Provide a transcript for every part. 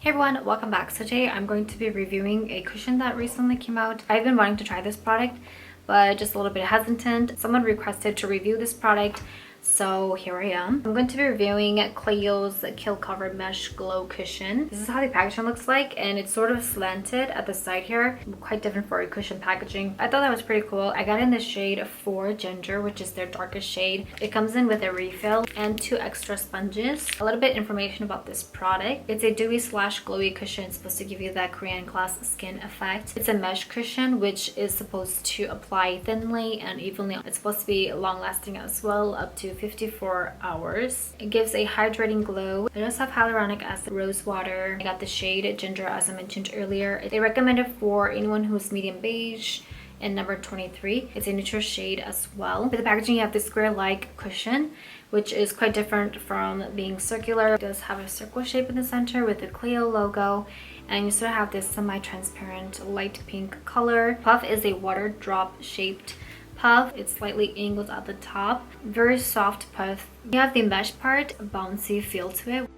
Hey everyone, welcome back. So today I'm going to be reviewing a cushion that recently came out. I've been wanting to try this product, but just a little bit hesitant. Someone requested to review this product, so here I am. I'm going to be reviewing CLIO's Kill Cover Mesh Glow Cushion. This is how the packaging looks like, and it's sort of slanted at the side here. Quite different for a cushion packaging. I thought that was pretty cool. I got it in the shade 4 Ginger, which is their darkest shade. It comes in with a refill and 2 extra sponges. A little bit information about this product. It's a dewy slash glowy cushion. It's supposed to give you that Korean glass skin effect. It's a mesh cushion, which is supposed to apply thinly and evenly. It's supposed to be long lasting as well, up to 54 hours. It gives a hydrating glow. It does have hyaluronic acid, rose water. I got the shade Ginger, as I mentioned earlier. They recommend it for anyone who's medium beige and number 23. It's a neutral shade as well. For the packaging, you have this square-like cushion, which is quite different from being circular. It does have a circle shape in the center with the CLIO logo, and you sort of have this semi-transparent light pink color. Puff is a water drop shaped puff. It's slightly angled at the top. Very soft puff. You have the mesh part, a bouncy feel to it.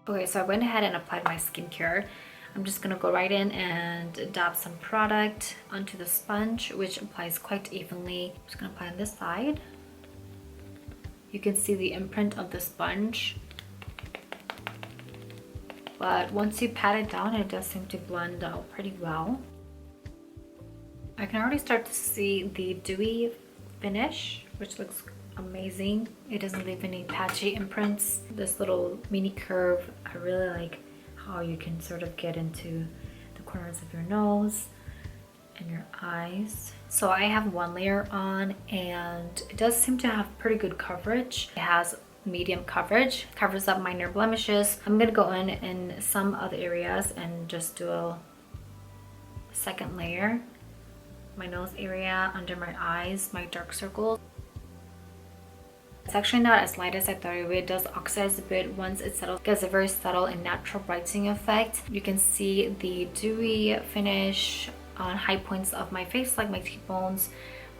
Okay, so I went ahead and applied my skincare. I'm just gonna go right in and dab some product onto the sponge, which applies quite evenly. I'm just gonna apply on this side. You can see the imprint of the sponge, but once you pat it down, it does seem to blend out pretty well. I can already start to see the dewy finish, which looks amazing. It doesn't leave any patchy imprints. This little mini curve, I really like how you can sort of get into the corners of your nose and your eyes. So I have one layer on, and it does seem to have pretty good coverage. It has medium coverage, covers up minor blemishes. I'm gonna go in some other areas and just do a second layer. My nose area, under my eyes, my dark circles. It's actually not as light as I thought it would. It does oxidize a bit once it settles. It gives a very subtle and natural brightening effect. You can see the dewy finish on high points of my face, like my cheekbones,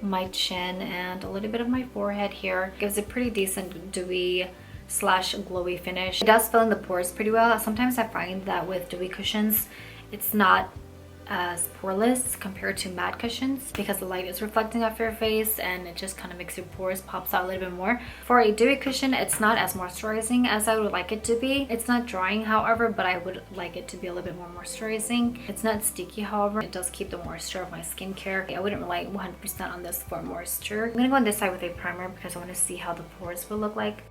my chin, and a little bit of my forehead here. It gives a pretty decent dewy slash glowy finish. It does fill in the pores pretty well. Sometimes I find that with dewy cushions, it's not as poreless compared to matte cushions because the light is reflecting off your face and it just kind of makes your pores pops out a little bit more. For a dewy cushion, it's not as moisturizing as I would like it to be. It's not drying, however, but I would like it to be a little bit more moisturizing. It's not sticky, however. It does keep the moisture of my skincare. I wouldn't rely 100% on this for moisture. I'm gonna go on this side with a primer because I want to see how the pores will look like.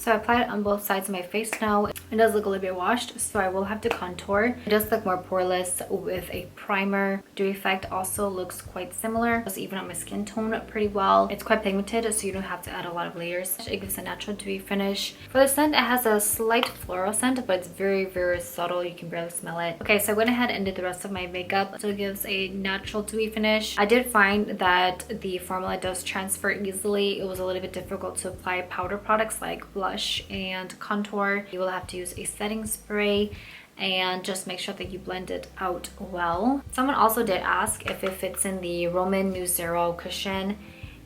So I applied it on both sides of my face now. It does look a little bit washed, so I will have to contour. It does look more poreless with a primer. Dewy effect also looks quite similar. It's even on my skin tone pretty well. It's quite pigmented, so you don't have to add a lot of layers. It gives a natural dewy finish. For the scent, it has a slight floral scent, but it's very, very subtle. You can barely smell it. Okay, so I went ahead and did the rest of my makeup. So it gives a natural dewy finish. I did find that the formula does transfer easily. It was a little bit difficult to apply powder products like blush and contour. You will have to use a setting spray and just make sure that you blend it out well. Someone also did ask if it fits in the ROM&ND cushion,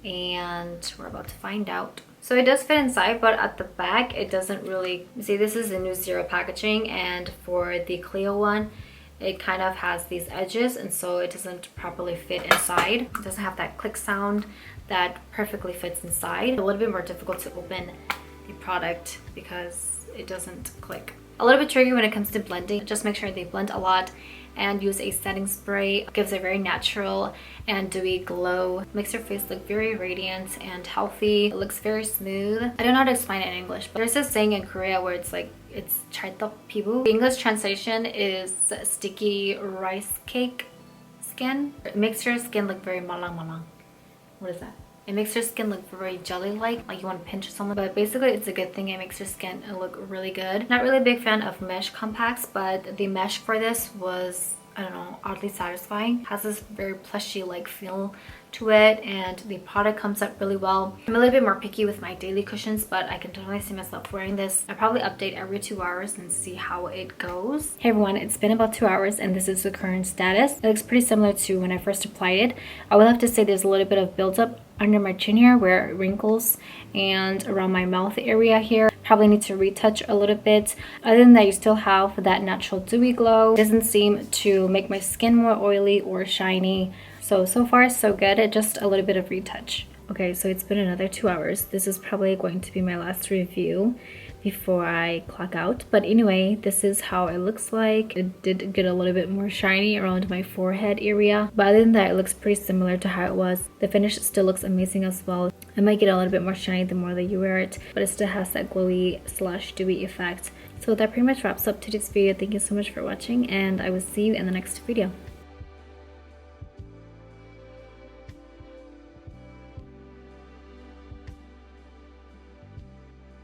and we're about to find out. So it does fit inside, but at the back it doesn't really. See, this is the NU0 packaging, and for the CLIO one, it kind of has these edges, and so it doesn't properly fit inside. It doesn't have that click sound that perfectly fits inside. A little bit more difficult to open the product because it doesn't click. A little bit tricky when it comes to blending. Just make sure they blend a lot and use a setting spray. It gives a very natural and dewy glow. Makes your face look very radiant and healthy. It looks very smooth. I don't know how to explain it in English, but there's this saying in Korea where it's like, it's 찰떡 피부. The English translation is sticky rice cake skin. It makes your skin look very malang. What is that? It makes your skin look very jelly-like you want to pinch someone. But basically, it's a good thing. It makes your skin look really good. Not really a big fan of mesh compacts, but the mesh for this was I don't know, oddly satisfying. Has this very plushy like feel to it, and the product comes up really well. I'm a little bit more picky with my daily cushions, but I can totally see myself wearing this. I probably update every 2 hours and see how it goes. Hey everyone, it's been about 2 hours and this is the current status. It looks pretty similar to when I first applied it. I will have to say there's a little bit of buildup under my chin here where it wrinkles, and around my mouth area here. Probably need to retouch a little bit. Other than that, you still have that natural dewy glow. It doesn't seem to make my skin more oily or shiny. So far so good. Just a little bit of retouch. Okay, so it's been another 2 hours. This is probably going to be my last review before I clock out. But anyway, this is how it looks like. It did get a little bit more shiny around my forehead area. But other than that, it looks pretty similar to how it was. The finish still looks amazing as well. It might get a little bit more shiny the more that you wear it, but it still has that glowy / dewy effect. So that pretty much wraps up today's video. Thank you so much for watching, and I will see you in the next video.